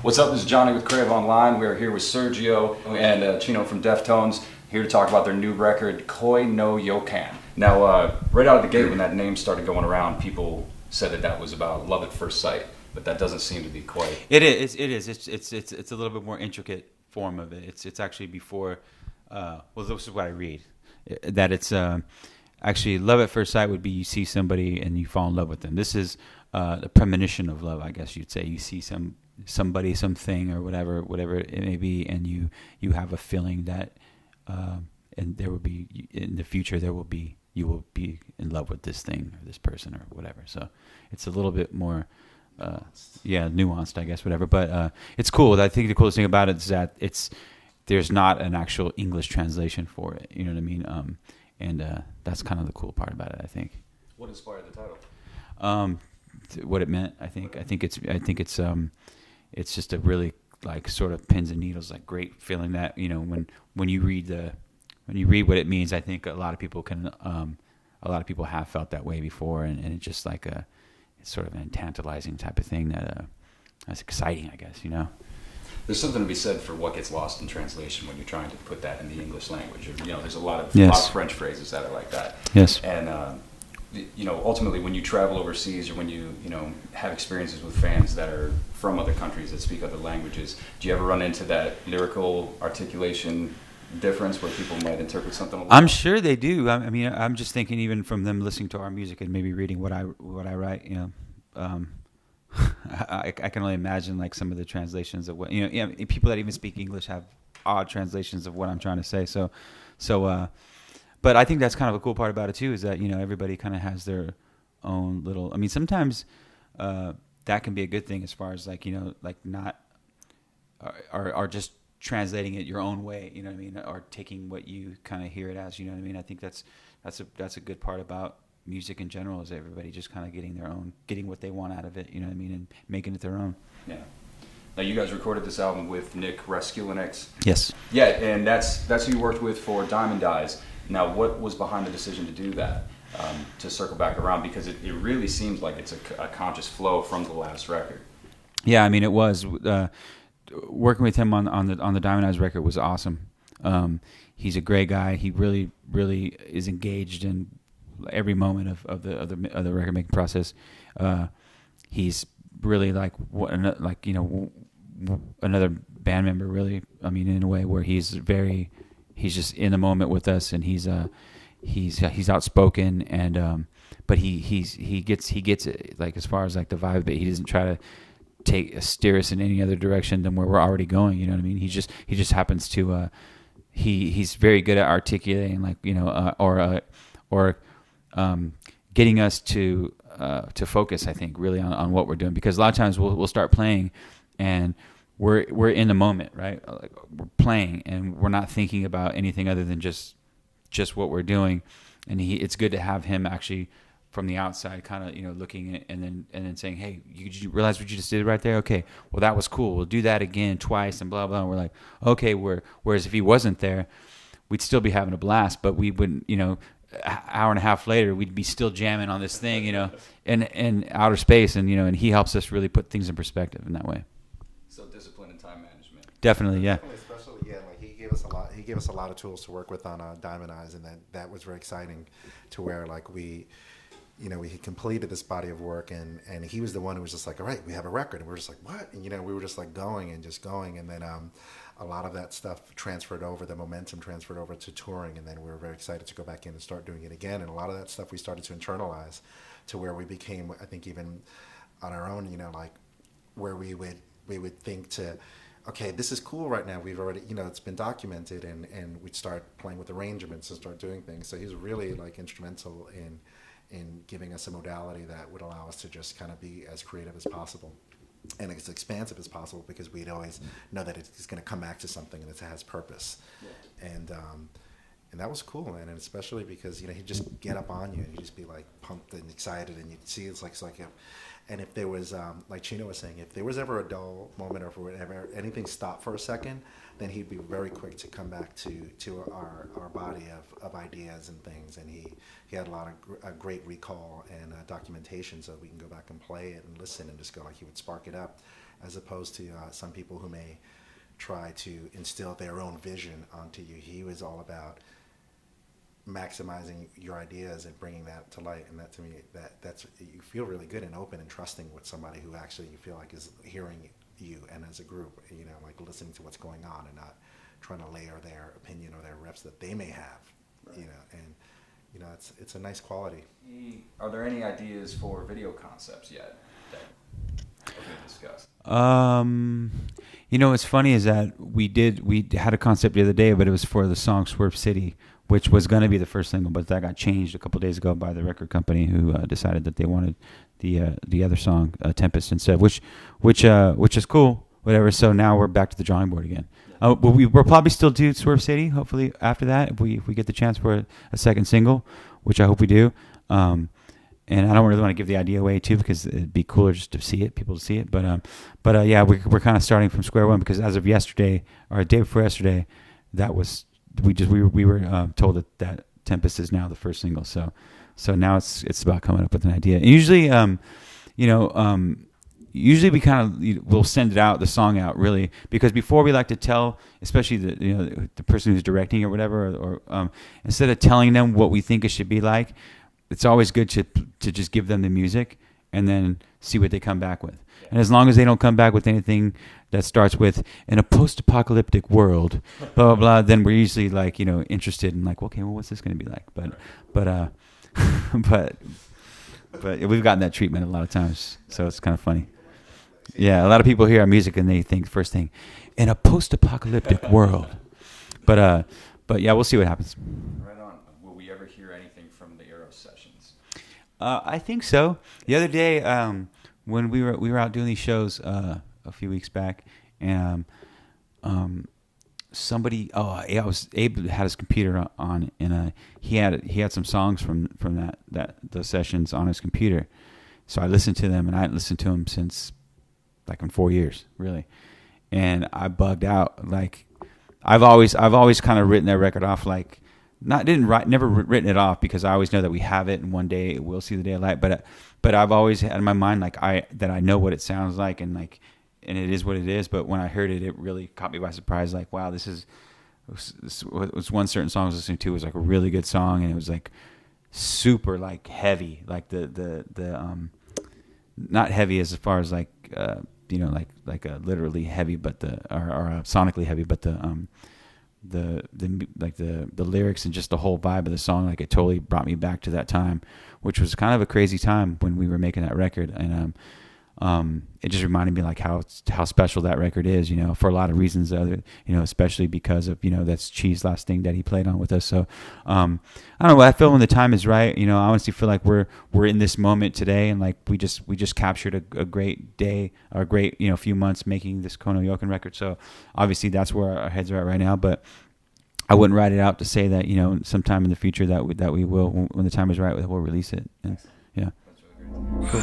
What's up? This is Johnny with Crave Online. We are here with Sergio and Chino from Deftones, here to talk about their new record, Koi No Yokan. Now, right out of the gate, when that name started going around, people said that was about love at first sight, but that doesn't seem to be quite. It is. It is. It's a little bit more intricate form of it. It's actually before. Well, this is what I read. That it's actually love at first sight would be you see somebody and you fall in love with them. This is the premonition of love, I guess you'd say. You see somebody, something, or whatever it may be, and you have a feeling that, and there will be in the future you will be in love with this thing or this person or whatever. So it's a little bit more. Nuanced, I guess, whatever. But it's cool. I think the coolest thing about it is that there's not an actual English translation for it. You know what I mean? And that's kind of the cool part about it, I think. What inspired the title? What it meant, I think. I think it's just a really like sort of pins and needles, like great feeling that when you read what it means. I think a lot of people have felt that way before, and it's just like it's sort of a tantalizing type of thing that's exciting, I guess, There's something to be said for what gets lost in translation when you're trying to put that in the English language. There's a lot of French phrases that are like that. Yes. And ultimately, when you travel overseas or when you have experiences with fans that are from other countries that speak other languages, do you ever run into that lyrical articulation difference where people might interpret something a little? I'm sure they do. I mean, I'm just thinking even from them listening to our music and maybe reading what I write. I can only imagine like some of the translations of what people that even speak English have odd translations of what I'm trying to say. So, but I think that's kind of a cool part about it too, is that everybody kind of has their own little. I mean, sometimes that can be a good thing as far as like not or just translating it your own way, you know what I mean, or taking what you kind of hear it as, you know what I mean. I think that's a good part about music in general, is everybody just kind of getting what they want out of it, you know what I mean, and making it their own. Yeah. Now you guys recorded this album with Nick Reskulinix. Yes. Yeah, and that's who you worked with for Diamond Eyes. Now, what was behind the decision to do that? To circle back around, because it really seems like it's a conscious flow from the last record. Yeah, I mean it was. Working with him on the Diamond Eyes record was awesome. He's a great guy. He really is engaged in every moment of the record making process. He's really another band member. Really, I mean, in a way where he's just in the moment with us, and he's outspoken, and but he gets it, like as far as like the vibe, but he doesn't try to steer us in any other direction than where we're already going. You know what I mean? He just happens to he's very good at articulating, like or getting us to focus, I think, really on what we're doing, because a lot of times we'll start playing and we're in the moment, right? Like we're playing and we're not thinking about anything other than just what we're doing, and it's good to have him actually from the outside, kind of looking at, and then saying, "Hey, you realize what you just did right there? Okay, well that was cool. We'll do that again twice," and blah blah. And we're like, okay. Whereas if he wasn't there, we'd still be having a blast, but we wouldn't. Hour and a half later, we'd be still jamming on this thing, in outer space, and he helps us really put things in perspective in that way. So discipline and time management. Definitely, yeah. Especially, like he gave us a lot. He gave us a lot of tools to work with on Diamond Eyes, and that was very exciting, to where like we had completed this body of work, and he was the one who was just like, all right, we have a record. And we were just like, what? And, we were just like going. And then a lot of that stuff the momentum transferred over to touring. And then we were very excited to go back in and start doing it again. And a lot of that stuff we started to internalize, to where we became, I think, even on our own, like where we would think to, okay, this is cool right now. We've already, it's been documented, and we'd start playing with arrangements and start doing things. So he's really like instrumental in giving us a modality that would allow us to just kind of be as creative as possible and as expansive as possible, because we'd always know that it's going to come back to something and it has purpose. Yeah. And that was cool, man, and especially because he'd just get up on you and you'd just be like pumped and excited, and you'd see it's like and if there was like Chino was saying, if there was ever a dull moment, or if whatever anything stopped for a second, then he'd be very quick to come back to our body of ideas and things, and he had a lot of great recall and documentation, so we can go back and play it and listen and just go, like, he would spark it up. as opposed to some people who may try to instill their own vision onto you. He was all about maximizing your ideas and bringing that to light. And that, to me, that's you feel really good and open and trusting with somebody who actually you feel like is hearing you and as a group, like listening to what's going on and not trying to layer their opinion or their riffs that they may have, and it's a nice quality. Are there any ideas for video concepts yet that are being discussed? What's funny is that we had a concept the other day, but it was for the song Swerve City, which was going to be the first single, but that got changed a couple days ago by the record company, who decided that they wanted the other song, Tempest, instead, which is cool, whatever. So now we're back to the drawing board again. We'll probably still do Swerve City, hopefully, after that, if we get the chance for a second single, which I hope we do. And I don't really want to give the idea away too, because it'd be cooler just to see it, people to see it. But yeah, we're kind of starting from square one, because as of yesterday, or a day before yesterday, that was we were told that Tempest is now the first single. So now it's about coming up with an idea. And usually, usually we kind of we'll send the song out, really, because before we like to tell, especially the person who's directing or whatever, or instead of telling them what we think it should be like, it's always good to just give them the music and then see what they come back with. And as long as they don't come back with anything that starts with "in a post-apocalyptic world," blah blah blah, then we're usually interested in okay, well, what's this going to be like? But we've gotten that treatment a lot of times, so it's kind of funny. Yeah, a lot of people hear our music and they think first thing, "in a post-apocalyptic world," but yeah, we'll see what happens. Right on. Will we ever hear anything from the Arrow sessions? I think so. The other day, when we were out doing these shows a few weeks back, and Abe had his computer on, and he had some songs from those sessions on his computer. So I listened to them, and I hadn't listened to them since in 4 years, really. And I bugged out. I've always kind of written that record off, never written it off, because I always know that we have it and one day it will see the day of light. But I've always had in my mind that I know what it sounds like, and it is what it is. But when I heard it, it really caught me by surprise. Wow, this was one certain song I was listening to was a really good song, and it was super heavy, the not heavy as far as literally heavy, but or sonically heavy, but the lyrics and just the whole vibe of the song, it totally brought me back to that time, which was kind of a crazy time when we were making that record. And it just reminded me how special that record is, for a lot of reasons, especially because of, that's Chi's last thing that he played on with us. So, I don't know, I feel when the time is right, I honestly feel like we're in this moment today, and we just captured a great day, or a great, few months making this Koi No Yokan record. So obviously that's where our heads are at right now, but I wouldn't write it out to say that, sometime in the future that we will, when the time is right, we'll release it. And, yeah. That's really great. Cool.